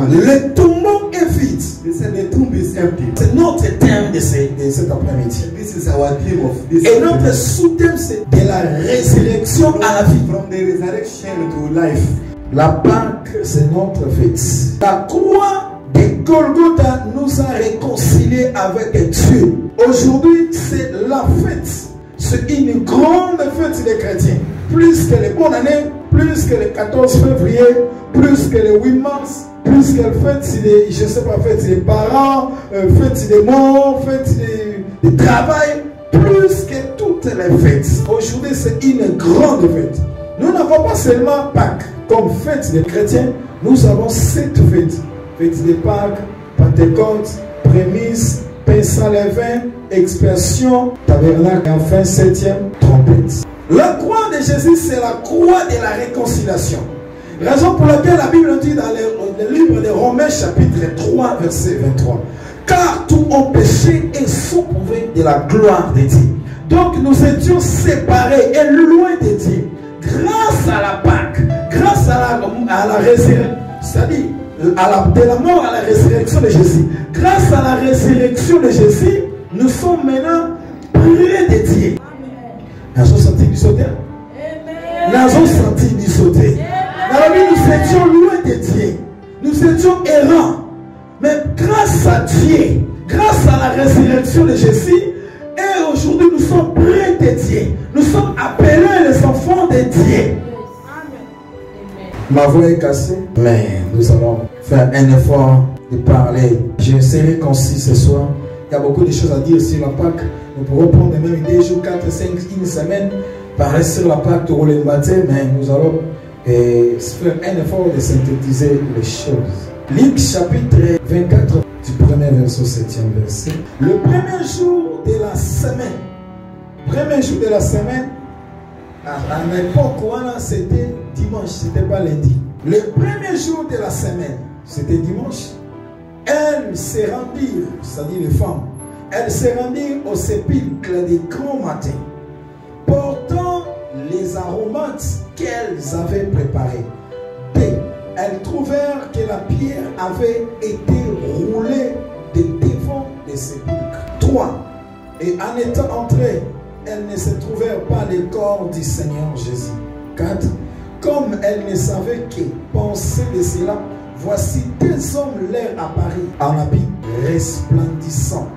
Le tombeau est vide. The tomb is empty. C'est notre thème de cet après-midi. This is our theme of this. Et notre sous-thème, c'est de la résurrection à la vie. From the resurrection to life. La Pâque, c'est notre fête. La croix de Golgotha nous a réconciliés avec Dieu. Aujourd'hui, c'est la fête. C'est une grande fête des chrétiens. Plus que les bonnes années, plus que le 14 février, plus que le 8 mars, plus que le fête des, je sais pas, fête des parents, fête des morts, fête des travail, plus que toutes les fêtes. Aujourd'hui, c'est une grande fête. Nous n'avons pas seulement Pâques comme fête des chrétiens, nous avons 7 fêtes. Fête des Pâques, Pentecôte, prémices, pain sans levain, expiation, tabernacle et enfin 7e, trompette. La croix de Jésus, c'est la croix de la réconciliation. Raison pour laquelle la Bible dit dans le livre de Romains chapitre 3 verset 23. Car tous ont péché et sont privés de la gloire de Dieu. Donc nous étions séparés et loin de Dieu. Grâce à la Pâque, grâce à la résurrection, c'est-à-dire de la mort à la résurrection de Jésus. Grâce à la résurrection de Jésus, nous sommes maintenant près de Dieu. Nous avons senti du sauter. Nous avons senti du sauter. Dans la vie, nous étions loin de Dieu. Nous étions errants. Mais grâce à Dieu, grâce à la résurrection de Jésus, et aujourd'hui nous sommes près de Dieu. Nous sommes appelés les enfants de Dieu. Ma voix est cassée, mais nous allons faire un effort de parler. Je serai concis ce soir. Il y a beaucoup de choses à dire sur la Pâque. Nous pourrons prendre même 2 jours, 4, 5, une semaine, parler sur la Pâque, de rouler le matin, mais nous allons faire un effort de synthétiser les choses. Luc chapitre 24, du premier verset au 7e verset. Le premier jour de la semaine, à l'époque où c'était dimanche, c'était pas lundi. Le premier jour de la semaine, c'était dimanche. Elles se rendirent, c'est-à-dire les femmes, elles se rendirent au sépulcre des grands matins, portant les aromates qu'elles avaient préparés. Elles trouvèrent que la pierre avait été roulée de devant les sépulcres. 3. Et en étant entrées, elles ne se trouvèrent pas le corps du Seigneur Jésus. 4. Comme elles ne savaient que penser de cela, voici 2 hommes leur apparurent en habit resplendissant.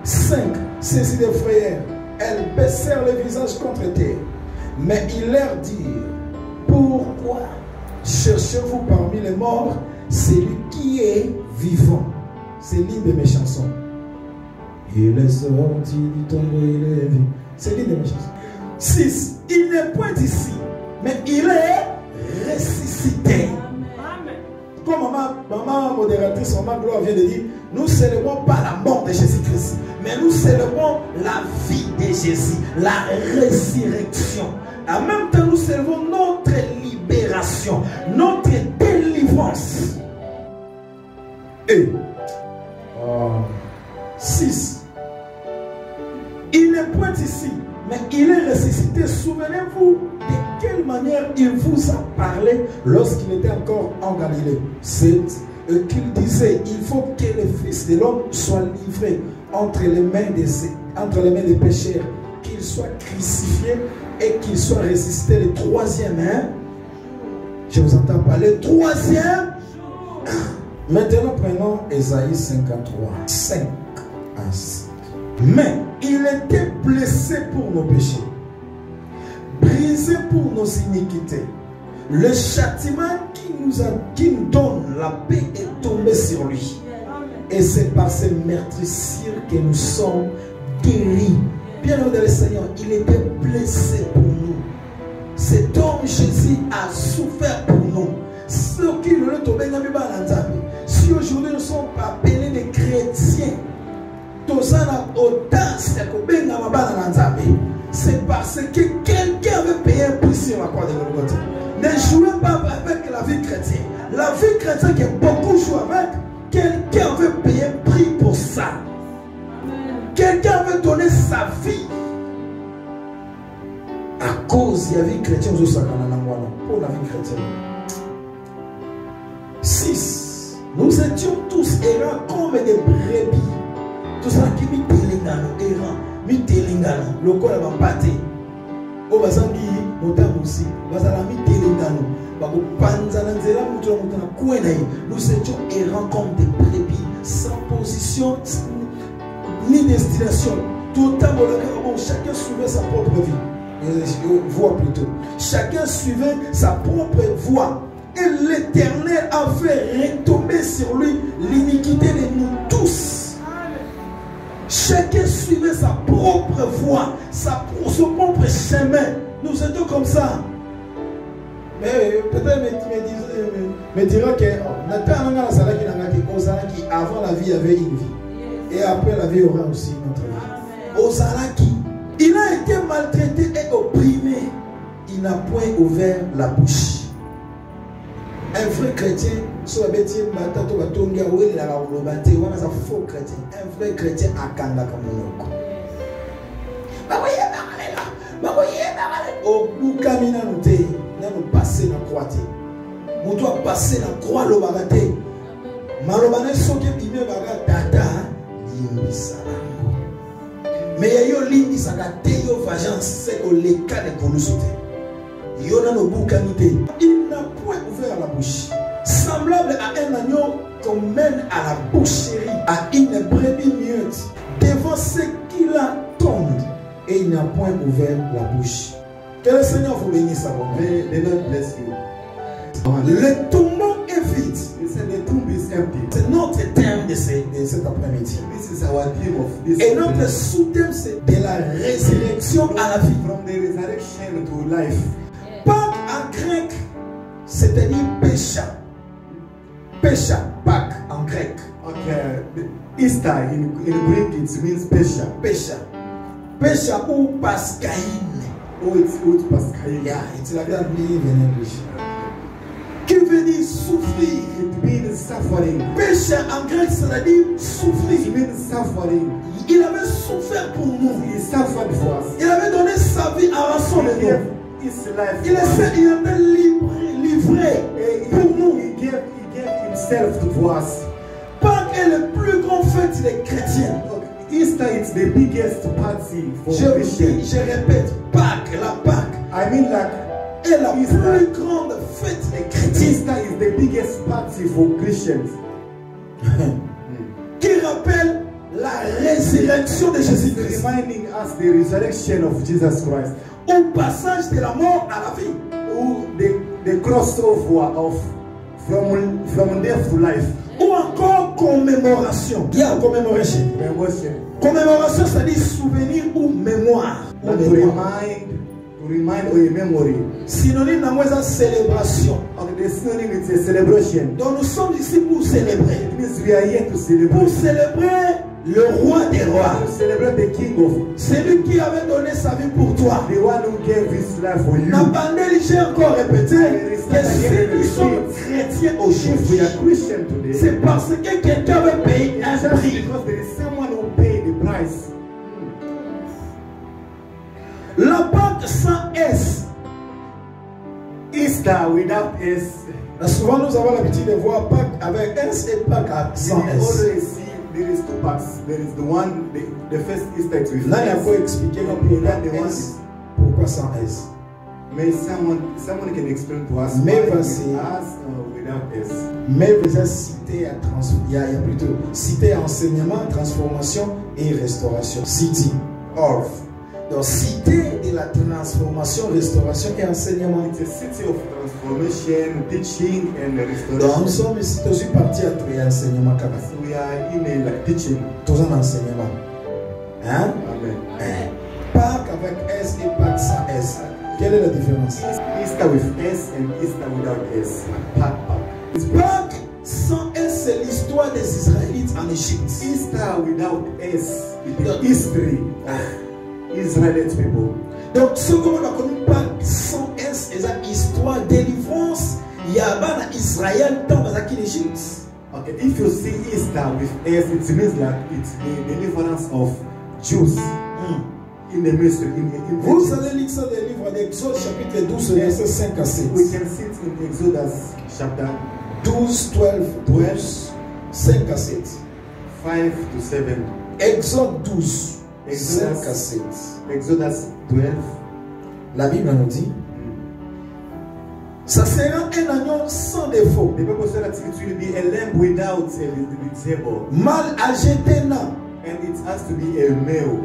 5. Saisies de frayeur, elles baissèrent le visage contre terre. Mais ils leur dirent, pourquoi cherchez-vous parmi les morts celui qui est vivant? C'est l'une de mes chansons. Il est sorti du tombeau, il est vivant. C'est l'une de mes chansons. 6. Il n'est point ici, mais il est ressuscité. Comme maman modératrice, maman Gloire vient de dire, nous célébrons pas la mort de Jésus-Christ, mais nous célébrons la vie de Jésus, la résurrection. En même temps, nous célébrons notre libération, notre délivrance. Et 6. Il n'est point ici, mais il est ressuscité. Souvenez-vous de quelle manière il vous a parlé lorsqu'il était encore en Galilée. 7. Qu'il disait, il faut que le Fils de l'homme soit livré entre les mains des pécheurs, qu'il soit crucifié et qu'il soit ressuscité le 3e. Je vous entends parler. 3e. Maintenant, prenons Ésaïe 53, 5 à 6. Mais il était blessé pour nos péchés, brisé pour nos iniquités. Le châtiment qui nous donne la paix est tombé sur lui. Et c'est par ces meurtrissures que nous sommes guéris. Bien au le Seigneur, il était blessé pour nous. Cet homme Jésus a souffert pour nous. Ceux qui ne le tombent pas, si aujourd'hui nous sommes appelés des chrétiens, c'est parce que quelqu'un avait payé un prix sur la croix de Golgotha. Ne jouez pas avec la vie chrétienne. La vie chrétienne que beaucoup jouent avec, quelqu'un avait payé un prix pour ça. Quelqu'un avait donné sa vie à cause de la vie chrétienne. Pour la vie chrétienne. 6. Nous étions tous errants comme des brebis. Tout ça qui mi telingano, errant, mi telingano, le corps va pâté. Au bazambi, motamusi, bazala mi telingano, bako panzana nzela mutu na mutu na kuenai. Nous étions errants comme des brebis, sans position ni destination. Tout le temps, chacun suivait sa propre vie. Voie plutôt. Chacun suivait sa propre voie. Et l'Éternel a fait retomber sur lui l'iniquité de nous tous. Chacun suivait sa propre voie, son propre chemin. Nous étions comme ça. Mais peut-être me dira que avant la vie, il y avait une vie. Et après la vie, il y aura aussi une autre vie. Ozalaki, il a été maltraité et opprimé. Il n'a point ouvert la bouche. Un vrai chrétien, un faux chrétien, un vrai chrétien a kanga kamonoko. Au bout camina nous te, nous passer dans croix. Nous doit passer dans croix le bagate. Malobane soke bime baga tata limbisa. Mais yo limbisa ka te yo vengeance c'est que les cas de colossité. Yo na no bout camité. Il n'a point ouvert la bouche. Semblable à un agneau qu'on mène à la boucherie, à une brebis muette, devant ceux qui l'attendent, et il n'a point ouvert la bouche. Que le Seigneur vous bénisse à vous. May the Lord bless you. Le tombeau est vide. He said the tomb is empty. C'est notre thème de cet après-midi. This is our theme of this. Et notre sous-thème, c'est de la résurrection à la vie. From the resurrection to life. Pâques en grec, c'est-à-dire pécha. Pécha, Pâques en grec. Okay. Easter in Greek it means Pesha. Pécha. Pécha ou Pascaïne. Oh, it's Pascaïne. Yeah, it's like that believe in English. Qui veut dire souffrir? It means suffering. Péché en grec, c'est-à-dire souffrir. It means suffering. Il avait souffert pour nous. He suffered for us. Il avait donné sa vie à rançon de nous. His life. Il était livré pour nous. He gave himself to us. Pâques est le plus grand fête des chrétiens. Easter is the biggest party for Christians. Je répète, Pâques, la Pâques. I mean like est la plus grande fête des chrétiens. Easter is the biggest party for Christians. Qui rappelle la résurrection de Jésus-Christ. Reminding us the resurrection of Jesus Christ. Au passage de la mort à la vie. Ou the crossover of from death to life. Ou encore commémoration. Il y a commémoration. Commémoration, c'est-à-dire souvenir ou mémoire. To remind or a memory. Synonyme de célébration. Okay, the synonym is a celebration. Donc nous sommes ici pour célébrer. It means we are here to celebrate. Pour célébrer le roi des rois. To celebrate the King of. Celui qui avait donné sa vie pour toi. The one who gave his life for you. J'ai encore répété que si nous sommes chrétiens aujourd'hui, c'est parce que quelqu'un veut payer un prix. Because there is someone who paid the price. La Pâque sans S. Easter without S. Souvent nous avons l'habitude de voir Pâques avec S et Pâques sans S. Always see there is two Pâques. There is the one, the first Easter is with là il faut expliquer pourquoi sans S. May someone can explain to us mais why voici with us or without S. Mais vous êtes cité à il y a plutôt cité à enseignement, transformation et restauration. City, orf. Donc cité de la transformation, restauration et enseignement. It's a city of transformation, teaching and restoration. Donc nous sommes ici aussi partis à trouver enseignement. So we are in a like teaching. Tous en enseignement. Hein? Amen. Pâques avec S et Pâques sans S. Quelle est la différence? Easter with S and Easter without S. Pâques sans S, c'est l'histoire des Israélites en Égypte. Easter without S is the history of Israelite people. Donc, ce que l'on a connu Pâques sans S, c'est l'histoire délivrance. Il y a un Israël dans l'Égypte. Okay, if you see Easter with S, it means that it's the deliverance of Jews. In the mystery, vous allez lire ça dans le livre d'Exode chapitre 12 verset 5 à 7. We can see it in Exodus chapter 12, 12, 5 à 7. 5 to 7. Exode 12, Exodus. 5 à 7. Exodus 12. La Bible nous dit, ça sera un agneau sans défaut, The Bible said that it will be a lamb without a disable, mal âgé d'un an. and it has to be a male.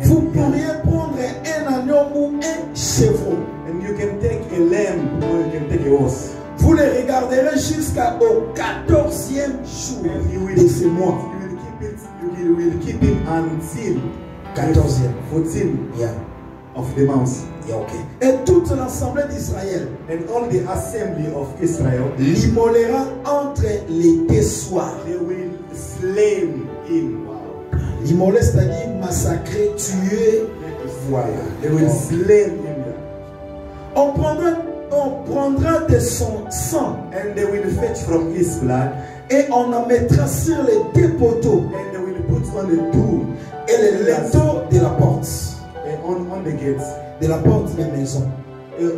Vous pourriez prendre un agneau ou un chevreau. And you can take a lamb or you can take a horse. Vous les regarderez jusqu'au 14e jour And you will, de ce mois. you will keep it until 14e. 14 Yeah. of the month. Yeah, okay. Et toute l'assemblée d'Israël And all the assembly of Israel, l'immolera entre les deux soirs. they will slay him. Wow. L'immoler, c'est-à-dire massacrer, tuer. Voilà. They will slay him. On prendra de son sang And they will fetch from his blood, et on en mettra sur les deux poteaux and they will put on the two et les linteaux de la porte. on the gates, De la porte de la maison.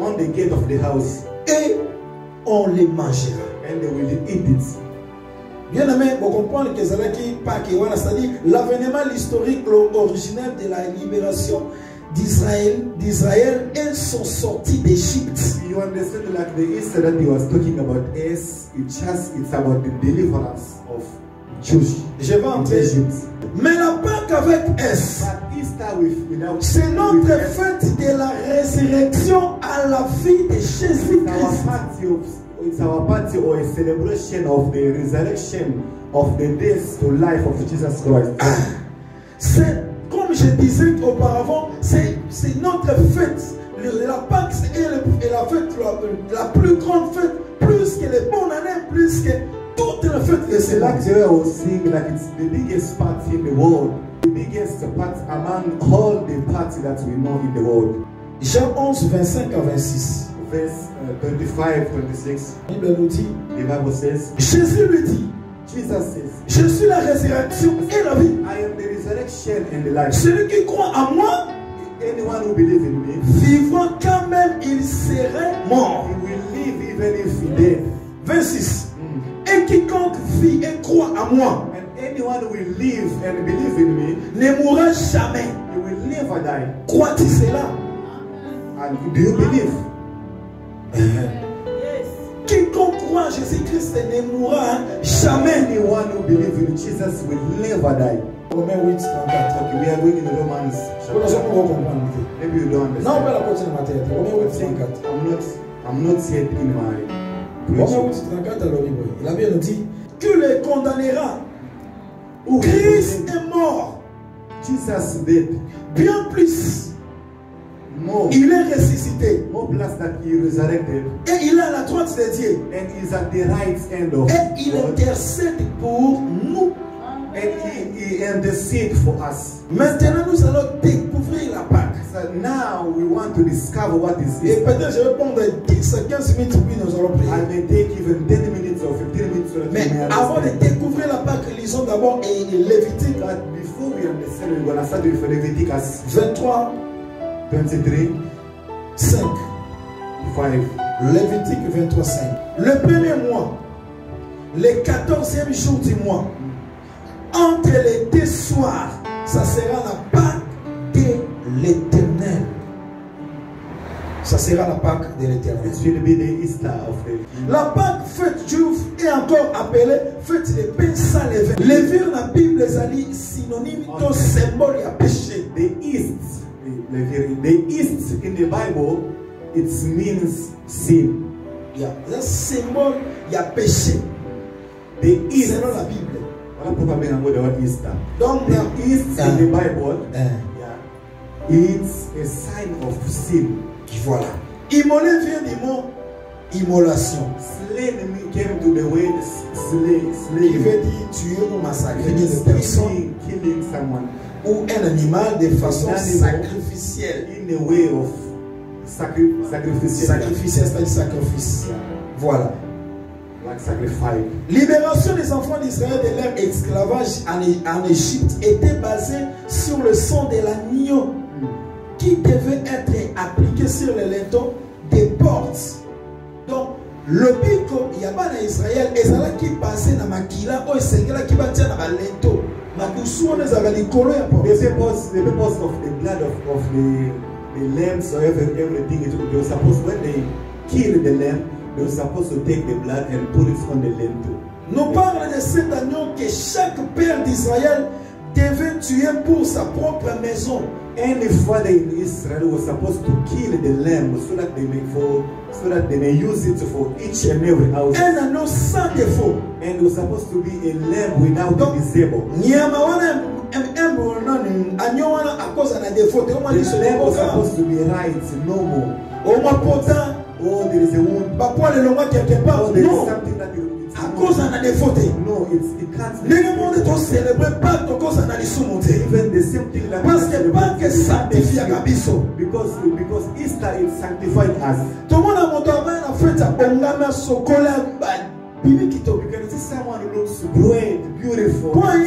on the gate of the house, Et on les mangera. and they will eat it. Bien aimé, vous comprenez que c'est là qui Pâques, c'est-à-dire l'avènement historique originel de la libération d'Israël et sont sortis d'Égypte. You understand, like the Easter that he was talking about is it's about the deliverance of Jews Je vais in entrer. Egypt. Mais la Pâques avec S, But Easter without c'est notre with S, fête de la résurrection à la vie de Jésus-Christ. it's our party or a celebration of the resurrection of the death to life of Jesus Christ. C'est, comme je disais auparavant, c'est notre fête. La Pâques est la fête, la plus grande fête, plus que les bonnes années, plus que toutes les fêtes de It's ce like I was saying, like it's the biggest party in the world, the biggest party among all the parties that we know in the world. Jean 11, 25 à 26. Verse 25, 26, La Bible nous dit, the Bible says, Jésus lui dit, Jesus says, je suis la résurrection et la vie. I am the resurrection and the life. Celui qui croit en moi, Anyone who believes in me, vivant quand même, il serait mort. he will live even if he dead. 26. Et quiconque vit et croit en moi And anyone who will live and believe in me, ne mourra jamais. he will never die. Crois-tu cela? And do you believe? Quiconque croit en Jésus-Christ ne mourra jamais. Anyone who believes in Jesus will never die. Romains 8, 34. Okay, we are going in Romans Pour nous, on chapter. va comprendre. Maybe you don't Non, on va understand. la continuer ma tête. Romains 8, 34. I'm not yet in my Romains preaching. 8, 34, alors la Bible nous dit que les condamnera. Who Christ will est mort. Jesus dead. Bien plus, More il est ressuscité. plus that he resurrected, Et il est à la droite de Dieu. and is at the right hand of Et il God, intercède pour nous. and he intercede for us. Maintenant, nous allons découvrir la Pâque. So now we want to discover what is Et it. peut-être je vais prendre 10 à 15 minutes puis nous allons prier. I may take even 10 minutes or 15 minutes so that Mais we may avant de understand. découvrir la Pâque, lisons d'abord Lévitique But before we understand, we're going to start with Leviticus 23, 23, 5. 5. Lévitique 23, 5. Le premier mois, le 14e jour du mois, entre les deux soirs, ça sera la Pâque de l'Éternel. Ça sera la Pâque de l'Éternel. It will be the Easter of the La Pâque, fête juive, est encore appelée fête des pains sans levain. Levure dans la Bible, c'est synonyme de symbole à péché. The East. The East in the Bible, it means sin. Il y a un symbole, il y a péché. The East. Selon la Bible. Voilà pourquoi bien on the word Easter. Donc, The East in the Bible, yeah, it's a sign of sin. voilà. Immoler vient du mot immolation. Slain came to the word slay, Qui veut dire tuer ou massacrer It une is personne killing someone ou un animal de façon An animal. sacrificielle. in a way of sacrificial, Sacrificielle, c'est-à-dire sacrifice. Voilà. like sacrifice. Libération des enfants d'Israël de leur esclavage en Égypte était basée sur le sang de l'agneau qui devait être appliqué sur les linteaux des portes. Donc, Le biko yabana Israël ezala qui passé na makila o esengela qui batia na balento makusu on ezala likolo ya po. The purpose of the blood of the lambs or everything they were supposed, when they kill the lamb, they were supposed to take the blood and put it on the lamb too. Nous parle de cet agneau que chaque père d'Israël devait tuer pour sa propre maison. Any father in Israel was supposed to kill the lamb so that they may use it for each and every house. Un agneau sans défaut. And it was supposed to be a lamb without a disable. Nyama wana agneau wana à cause d'un défaut. The lamb was supposed to be right, normal. Au moins pourtant, oh, there is a wound. Papa le longa quelque part. Oh, there is something that you. À cause d'un défaut. No, it can't. Les monde doit célébrer pas à cause d'un alisomonté. Even the same thing that. Parce que pas que sanctifie à Gabiso. Because Easter is sanctified us. Tout le monde a monté à fête à Bongama Sokola Bibi Kito. You can see someone who looks great, beautiful. Point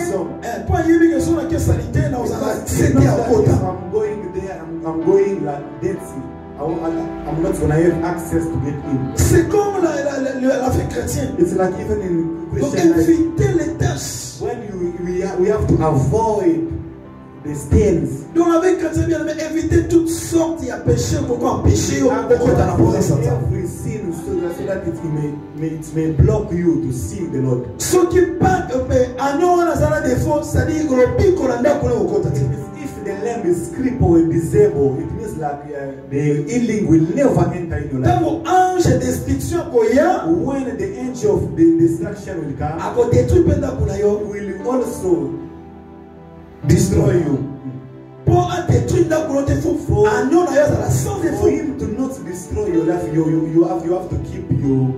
yébi que son la caisse sanitaire dans un c'était à côté. I'm going there. I'm going like that's it. I'm not going to have access to get in. C'est comme la fête chrétienne. It's like even in Christian life. Donc éviter les tâches. When we have to avoid the stains. Donc avec chrétien bien mais éviter toutes sortes de péchés pourquoi péché ou pourquoi dans la présence de every sin so that it may block you to see the Lord. Ce qui pas agneau na zala défaut, c'est-à-dire que le pico la ndako le okota. If the lamb is crippled or disabled, it means like the healing will never enter in your life. Quand ange destruction koya, when the angel of the destruction will come, ako détruire penda kuna yo, will also destroy you. Pour détruire ndako no te fou, agneau na yo zala sans défaut. For him to not destroy your life, you have to keep your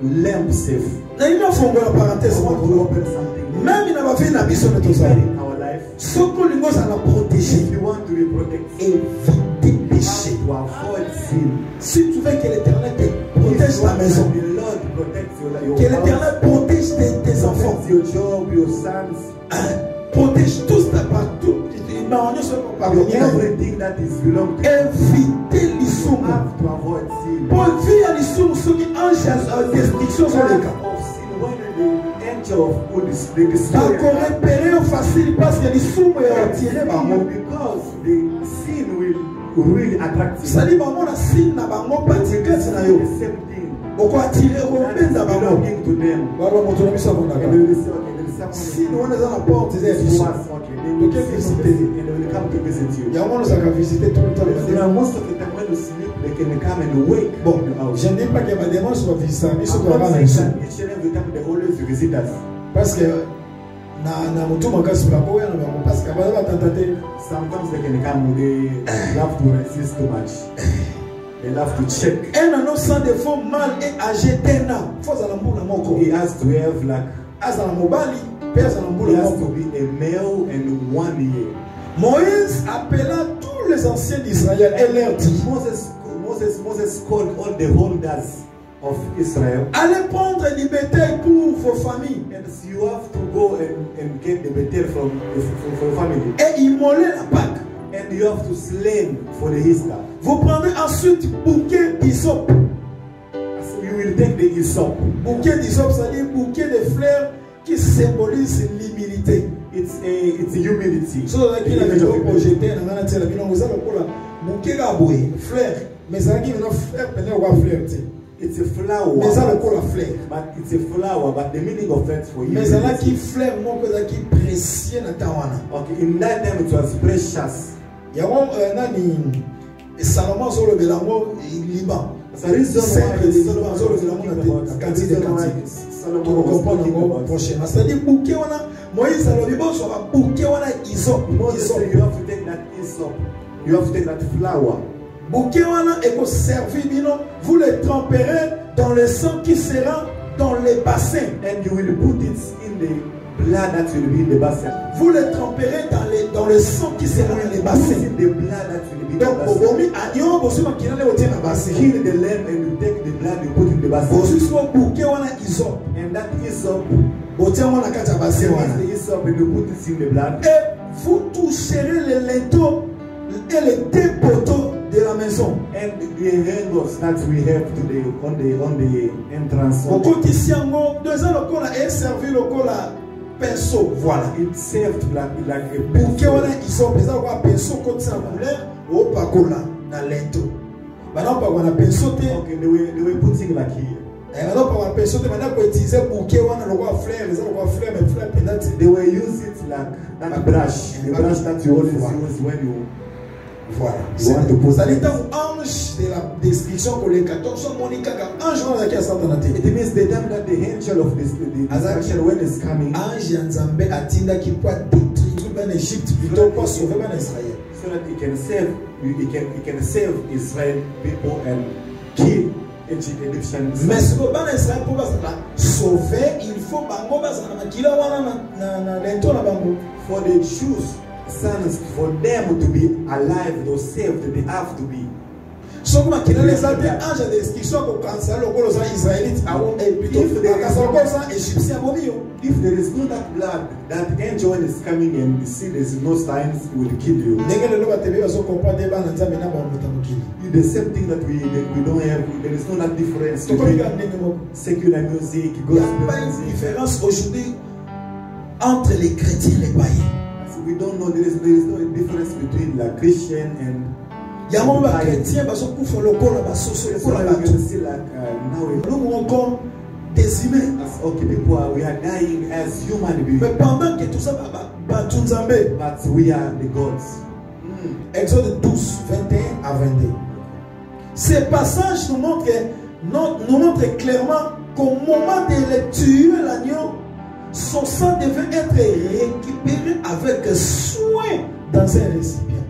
lamb safe. Na ina fongo la parenthèse I want to open something. Même ina ba vie na biso na toza. In our life, soko lingo za la protéger. If you want to be protected, éviter péché. To avoid sin. Si tu veux que l'Éternel te protège ta maison, the Lord protects your que l'Éternel protège tes enfants, your job, your sons, protège tous ta partout. Everything that is belong to you. Éviter l'issue. Have to avoid sin. Pour vivre l'issue, ceux qui anges destruction sont les cas. Encore repérer facile parce que l'issue est attiré par moi. Because the sin will really attract you. Ça dit maman la sin na bango patika na yo. The same thing. Oko attiré ko benza bango. Belonging to them. Baba moto na biso konda. Si nous on est dans la porte des enfants. And they will come to visit you. Il y a un qui visiter tout le temps. Most of the time when you sleep, they can come and wake. Bon, je ne dis pas que ma démarche soit visiter. Ils sont each and every time they always visit us. Parce que na mutu makasi la boya na bango parce que ba tentater. Sometimes they can come, they have to resist too much. They have to check. Un anneau sans défaut mal et âgé d'un an. Faut za la mbula moko. He has to have like azala mobali. He has to be a male and 1 year. Moïse appela tous les anciens d'Israël et leur dit Moses called all the holders of Israel. Allez prendre du bétail pour vos familles. And so you have to go and get the bétail from your family. Et immoler la Pâque. And you have to slay for the Easter. Vous prendrez ensuite bouquet d'hysope. So you will take the hyssop. Bouquet d'hysope, c'est-à-dire bouquet de fleurs qui symbolise l'humilité. It's humility. So like il a déjà projeté dans la télé, mais nous allons pour la bouquet d'aboué, fleur. Mais ça qui nous fleur, pendant quoi fleur, it's a flower. Mais ça le pour la fleur. But it's a flower, but the meaning of it for you. Mais ça là qui fleur, moi que ça qui précieux na tawana. Okay, in that time it was precious. Yaron nani Salomon sur le Bélango Liban. C'est la raison Salomon sur le Bélango na quantité de quantité. Pour comprendre encore prochain. C'est-à-dire bouquet on a Moïse a le Bible sur la bouquet on a hysope. You have to take that hyssop. You have to take that flower. Bouquet on a et servir bino. Vous le tremperez dans le sang qui sera dans les bassins. And you will put it in the blood that will be in the basin. Vous le tremperez dans le sang qui sera dans les bassins. The blood that will be in the basin. Donc, vous agneau, vous avez qui n'allez au bassin. Kill the lamb and you take the blood you put in the basin. Vous avez bouquet on a hysope. And that hyssop, vous avez on a quatre bassins. The hyssop and you put it in the blood. Et vous toucherez les linteaux et les deux poteaux de la maison. maison. And the handles that we have today on the entrance. Au Kotisiango, 2 ans le cola est servi le cola pinceau. Voilà. It served like a Pour que pencil. ils ont besoin d'avoir pinceau comme ça couleur au pacola na lento. Maintenant pas on a pinceau te. Okay, they were putting like here. Et maintenant pas on a pinceau te maintenant pour utiliser pour que on a le roi fleur, les roi fleur mais fleur pénate. They were using it like that brush, the brush that you always use when you. Voilà. You want to put Ça dit dans ange de la description que les 14 Monica comme ange on a qui a Satan. It means the time that the angel of this the destruction when it's coming. Ange Nzambe atinda qui peut détruire ben Égypte plutôt pas sauver ben Israël. So that he can save Israel people and kill Egyptians. Mais ce que ben Israël pour sauver, il faut bango bazana makila wana na lento na bango. For the Jews, sons, for them to be alive, to saved, they have to be. So comme qu'il les a des anges de description pour cancer le gros israélite avant et plutôt égyptien if there is no that blood, that angel when is coming and you see there is no signs, it will kill you. The same thing that we don't have, there is no that difference between secular music, gospel music. Il n'y a pas une différence aujourd'hui entre les chrétiens et les païens. We don't know, there is no difference between the Christian and il y a un moment chrétien parce qu'on fait le corps là-bas, nous encore des humains. Okay, people we are dying as human beings. Mais pendant que tout ça va but we are the gods. Exode 12, 21 à 22. Ces passages nous montrent clairement qu'au moment de tuer l'agneau, son sang devait être récupéré avec soin dans un récipient.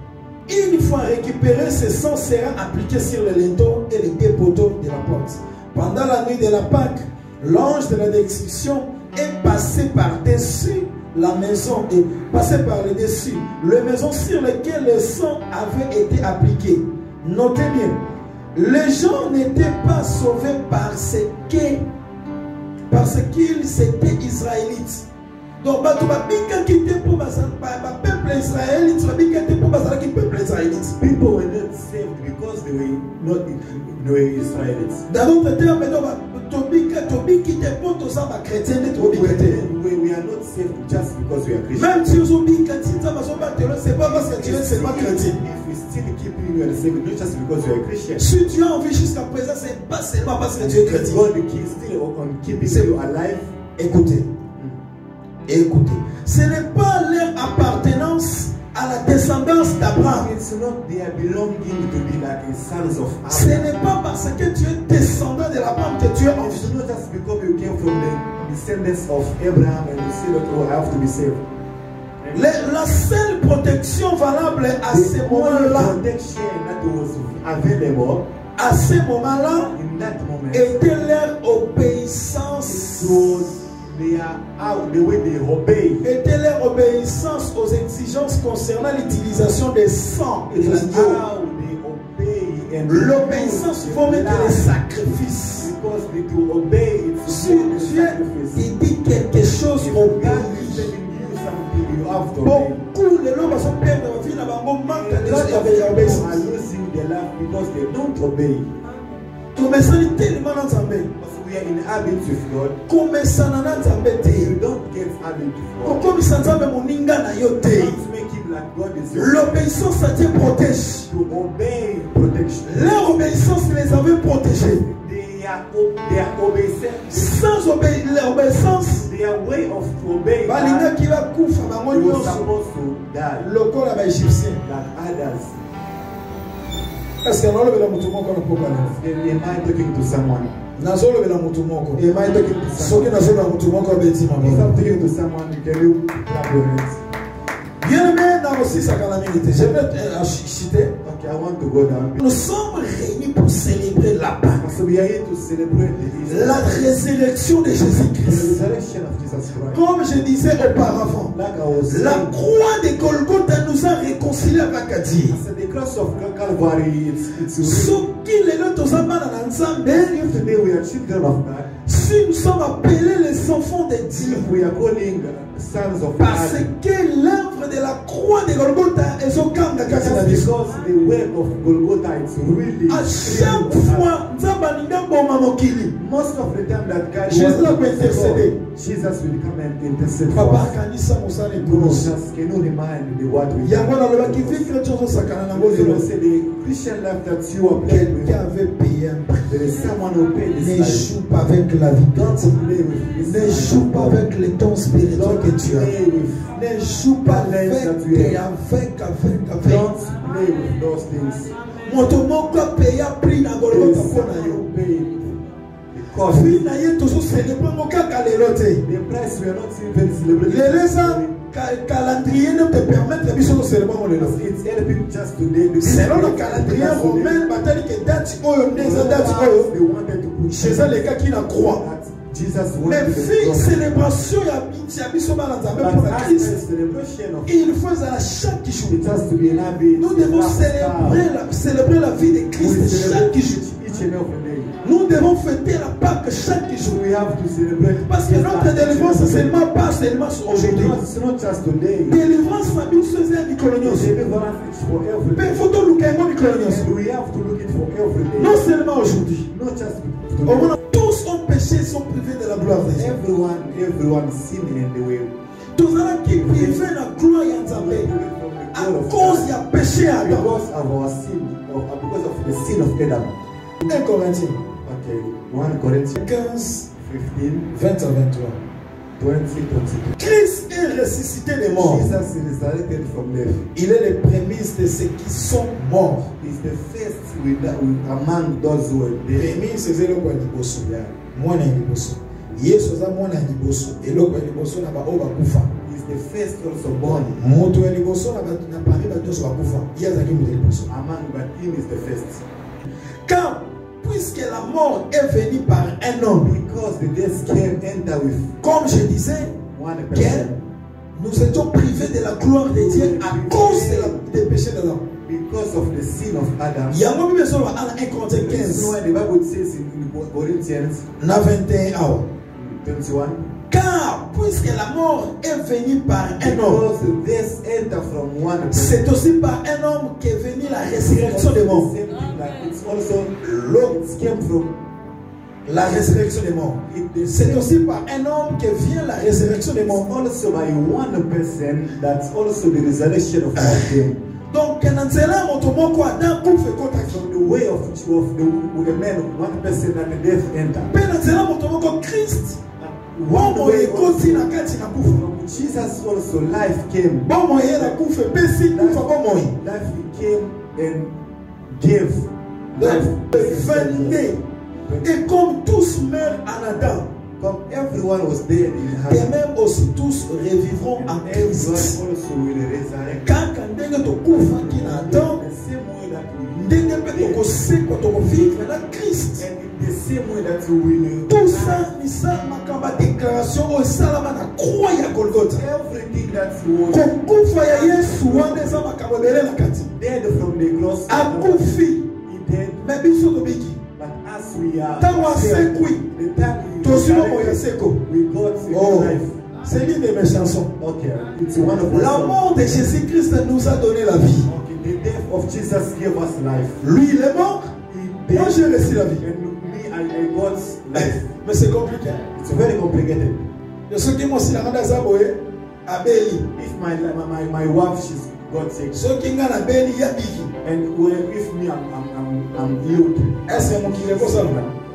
Une fois récupéré, ce sang sera appliqué sur le linteau et les deux poteaux de la porte. Pendant la nuit de la Pâque, l'ange de la destruction est passé par-dessus la maison et passé par le dessus, la maison sur laquelle le sang avait été appliqué. Notez bien, les gens n'étaient pas sauvés parce qu'ils étaient israélites. Donc, people were not saved because they were Israelites. Dans d'autres termes, we are not saved just because we are Christians. Même si vous c'est pas parce que tu es seulement chrétien. If we still keep you are saved, not just because you are Christian. Si tu as envie jusqu'à présent, c'est pas seulement parce que tu es chrétien. God is still on keeping you alive. Écoutez. Écoutez, ce n'est pas leur appartenance à la descendance d'Abraham. It's not their belonging to be like the sons of Abraham. Ce n'est pas parce que tu es descendant de l'Abraham que tu es en vie. It's not just because you came from the descendants of Abraham and you say that you have to be saved. La seule protection valable à ce moment-là, à ce moment-là, était leur obéissance. Était leur obéissance aux exigences concernant l'utilisation des sangs et de l'agneau. L'obéissance faut mettre les sacrifices. Si Dieu dit quelque chose au pays, beaucoup de gens sont perdus dans la vie, manquent d'obéissance. Because they don't obey. We are in habit with God. You don't get habit with God. Don't make him like God is. L'obéissance à Dieu protège. To obey protection. Leur obéissance les avait protégés. Their obedience. Sans l'obéissance, their way of obeying. They were supposed to die. Le corps à l'Égyptien. Like others. Est-ce que am I talking to someone? Am I talking to someone? If I'm talking to someone, can you clap your hands? Bien-aimé dans aussi sa calamité. Je vais citer. Okay, I want to go down. Nous sommes réunis pour célébrer la Pâque. We are here to celebrate la résurrection de Jésus-Christ. Comme je disais auparavant, la croix de Golgotha nous a réconciliés avec Dieu. The cross of Calvary, si nous sommes appelés les enfants de Dieu, we are calling sons of parce que l'œuvre l'œuvre de la croix de Golgotha est au camp de Kassanabi. Because the work of Golgotha is really. À chaque fois, most of the time that God Jesus wants will intercede. Jesus will come and intercede for Papa us. kanisa musale God kunos. just can you remind the what we Yango na loba ki vie chrétien so sakana na ngolo. say the Christian life that you are playing with. Quelqu'un avait payé un prix. There is someone who paid this Ne life. joue pas avec la vie. Don't play with this Ne life. joue pas avec les dons spirituels que tu as. Play with. Ne joue pas avec et avec. Don't play with those things. Moto moko payé prix na There Golgotha is pona someone yo. who paid the cost. Prix na ye to so célébrer mo kaka lelo te. The price we are not even celebrating. Leleza calendrier ne te permettre biso de célébrer mo lelo. It's helping just today. Selon le calendrier romain, batali que date oyo neza date oyo. They wanted to put Chez eux les gars qui la croient. that Jesus Mais wanted fille célébration ya biso bana nzambe pour la Christ. celebration of Il faut à chaque jour. it has to be an habit. Nous devons célébrer la vie de Christ chaque jour. Each and every day. Nous devons fêter la Pâque chaque jour. We have to celebrate. Parce que notre délivrance c'est seulement pas seulement aujourd'hui. It's not just today. Délivrance na biso c'est mikolonios. Deliverance is for every Mais day. faut to luka ngo mikolonios. And we have to look it for every day. Non seulement aujourd'hui. Not just Au today. moins tous ont péché, sont privés de la gloire de Dieu. Everyone sinned and they were Tous ceux qui privaient la gloire ya Nzambe à cause ya péché à Adam. because of our sin, because of the sin of Adam. 1 Corinthiens Okay, 1 Corinthians 15, 15, 20 à 23. 20, 22. Christ est ressuscité des morts. Jesus is resurrected from death. Il est le prémisse de ceux qui sont morts. He's the first among those who were dead. Prémisse c'est le quoi liboso. Mwana ya liboso. Yesu aza mwana ya liboso. Eloko ya liboso na ba o bakufa. He's the first also born. Moto ya liboso na parmi ba doso bakufa. Ye azaki moto ya liboso. Among, but him is the first. Car puisque la mort est venue par un homme, Because the death came enter with comme je disais, one que person. nous étions privés de la gloire de Dieu à cause des péchés de l'homme. Because of the sin of Adam. Yango bible so ba 1 Corinthiens This is why 15 the Bible says in Corinthians na 21 awa. 21. Car puisque la mort est venue par un homme, Because death enter from one person. c'est aussi par un homme qu'est venue la résurrection des morts. It's also it came from La résurrection des morts. C'est aussi par un homme que vient la résurrection des morts. also by one person. That's also the resurrection of one thing. Donc, nanzela moto moko Adam kufe kotaki. From the way of the man, one person that the death enter. Pe nanzela moto moko Christ. One Bomo way ekoti na kati na kufa. from Jesus also life came. Bomo ye na kufe pe si kufa bomo ye. Life came and gave life. Venez. Et comme tous meurent en Adam, Come, everyone was dead in et Adam. même aussi tous revivront en Everyone Christ. also will resurrect. Kaka ndenge tokufaki na Adam, The same way that we ndenge mpe tokosekwa tokovivre na Christ. and in the same way that we will Tout ça, ni ça makambo ya déclaration oyo esalama na croix ya Golgotha. everything that was Kokufa ya Yesu wana eza makambo ebele na kati. dead from the cross. Akufi, He dead, me biso tobiki. but as we are Ntango saved, asekwi, the time we tozwi bomo ya resurrected, seko. we got a Oh, new life. c'est l'une de mes chansons. Okay, it's one of La my mort de Jésus-Christ nous a donné la vie. Okay, the death of Jesus gave us life. Lui, il est mort. He Moi, dead, j'ai reçu la vie. and me, I got life. Mais c'est compliqué. It's very complicated. De ceux qui m'ont si la randa zaboé, abeli. If my wife she's got sick, Ceux qui n'ont abeli, yabiki. and if me I'm healed, Est-ce que mon qui est comme ça?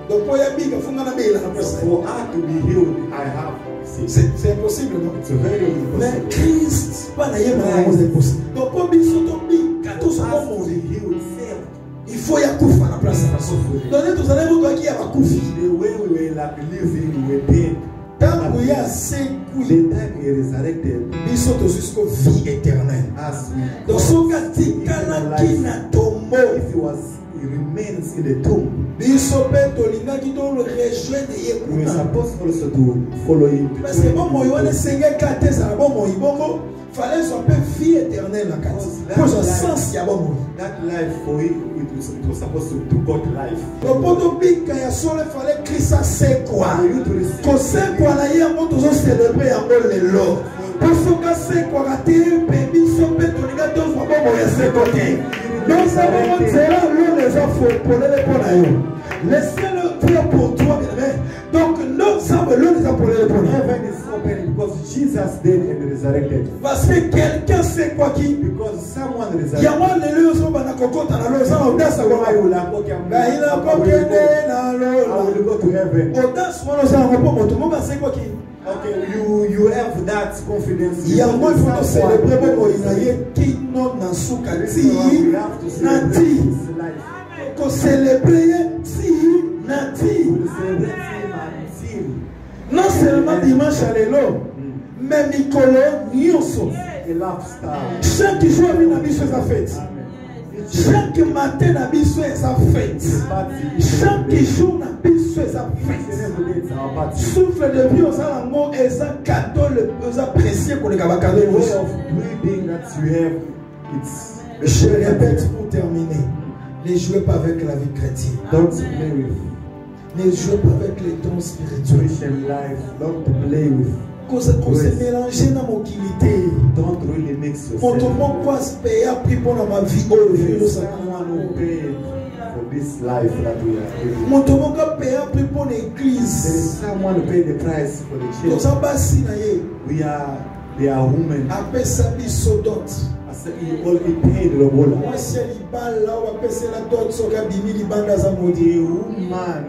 Donc, pour yabiki, il faut qu'on abeli la personne. for her to be healed, I have sick. C'est impossible, non? It's very Mais impossible. Christ, pas d'ailleurs, mais c'est impossible. Donc, pour biso tombi, quand For on us to mourir, be healed, saved. il faut y akufa na place. Donc, tous allez vous qui a bakufi. The way we were like living, we were dead. Tant que y a sekui, The time we resurrected, biso to jusqu'au vie éternelle. as we Donc, ce katikala qui na tombo. if he remains in the tomb, Biso pe tolingaki to le rejoindre ye we were kuna. supposed also to follow him. Parce que bon moi wana senge kate ça bon moi bongo fallait soit pe vie éternelle na kati. Pour son sens ya bon moi. That life for it was supposed to got life. Donc poto bika ya sole fallait Christ a c'est quoi. For you to receive Ko c'est quoi la ye mo to célébrer yango lelo. Posoka se kwa kate baby so peto ni gato fwa bobo ya se kote. Nous savons que c'est là l'eau les enfants pour les ponayo. Laissez-le faire pour toi, bien-aimé. Donc nous savons l'eau les enfants pour les ponayo. Heaven is open because Jesus died and resurrected. Parce que quelqu'un sait quoi qui. Because someone resurrected. Yawa le leo so bana kokota na leo sana odasa kwa I will go to heaven. Odasa wana sana kwa moto mo ba sait quoi qui. Okay, you have that confidence. Il y a moi il faut célébrer pour inaye qui non na sukati nati. Ko célébrer si nati. Non seulement dimanche à l'élo, mais Nicolo Nyoso. Chaque jour na biso sa fête. Chaque matin na biso sa fête. Chaque jour na biso sa fête. Souffle de vie aux alango et ça cadeau le apprécié pour les cadeaux. Je répète pour terminer. Ne jouez pas avec la vie chrétienne. Don't play with. Ne jouez pas avec les dons spirituels. Christian life. Don't play with. Qu'on se mélange dans mon utilité. Don't really mix yourself. Quand on m'a quoi se payer à prix pour ma vie au lieu Someone who paid for this life that we are living. mon tomo ka payer à prix pour There l'église. is someone who paid the price for the Nous church. sommes bassi na ye. They are women. Après ça biso dot. I said he paid the whole. Moi si elle balle là ou après c'est la dot so ka bimi li banda za The modi. woman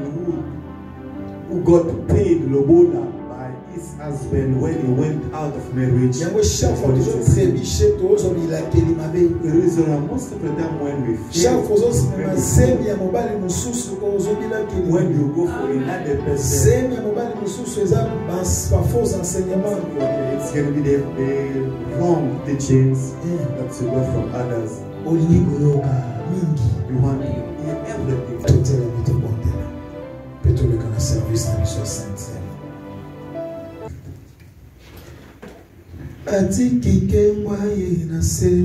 who got paid lobola by his husband when he went out of marriage. Yango chaque fois que je trébiché to zo li la keli mabe. The reason most of the time when we Chaque fail, fois zo ma zemi ya mobali mususu ko zo bi la keli. when you go for another person, Zemi ya mobali mususu eza ba faux enseignement. it's going to be the wrong teachings that you got from others. Olingi koyoka mingi. You want to hear everything. Totela mito bondela. Peto le kana service na biso sainte. Atikike mwaye na se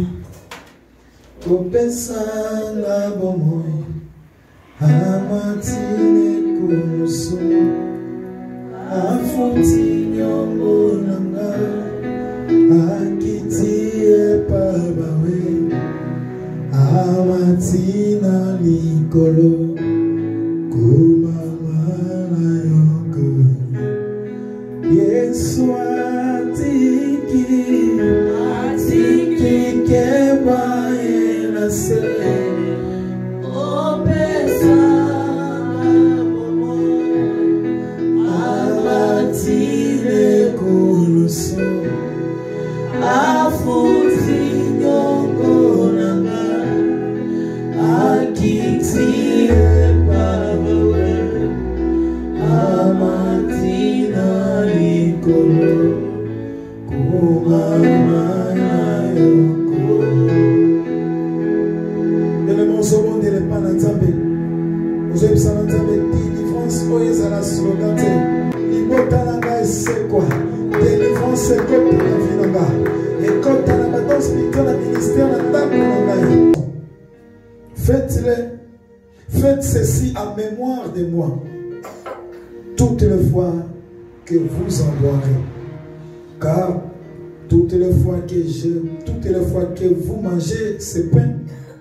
kopesa na bomoi amatine kulusu afuti nyongo nanga akitie pabawe amatina likolo kumama na yoko Yesu atiki kema ena se opesa amatine kuluso afuti nyongo nanga akitie pabawe amatina likolo kumama na yoko. Bien-aimés, ce monde n'est pas dans Nzambe. Nous avons besoin de délivrance. Oye, c'est la slogan. Libota nanga c'est quoi? Délivrance c'est quoi pour la vie nanga? Et quand tu as la bataille spirituelle, le ministère n'a pas nanga. Faites ceci en mémoire de moi. Toutes les fois que vous en boirez. Car toutes les fois que vous mangez ce pain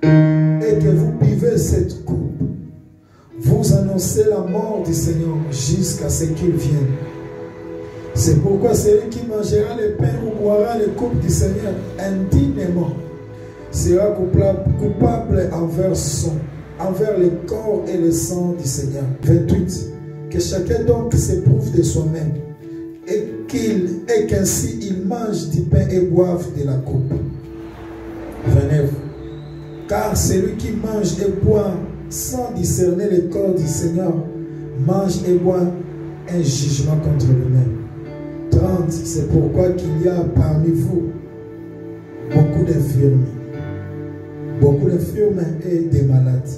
et que vous buvez cette coupe, vous annoncez la mort du Seigneur jusqu'à ce qu'il vienne. C'est pourquoi celui qui mangera le pain ou boira les coupes du Seigneur indignement sera coupable envers le corps et le sang du Seigneur. 28. Que chacun donc s'éprouve de soi-même et qu'ainsi il mange du pain et boive de la coupe. 29. Car celui qui mange et boit sans discerner le corps du Seigneur mange et boit un jugement contre lui-même. 30. C'est pourquoi qu'il y a parmi vous beaucoup d'infirmes et des malades,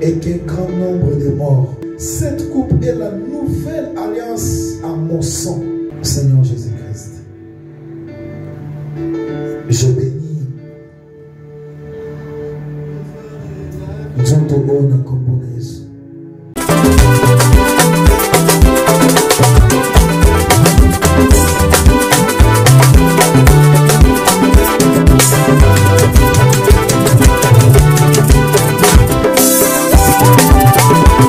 et qu'un grand nombre de morts. Cette coupe est la nouvelle alliance à mon sang, Seigneur Jésus-Christ. Je bénis. Nous entendons la componaison. Thank you.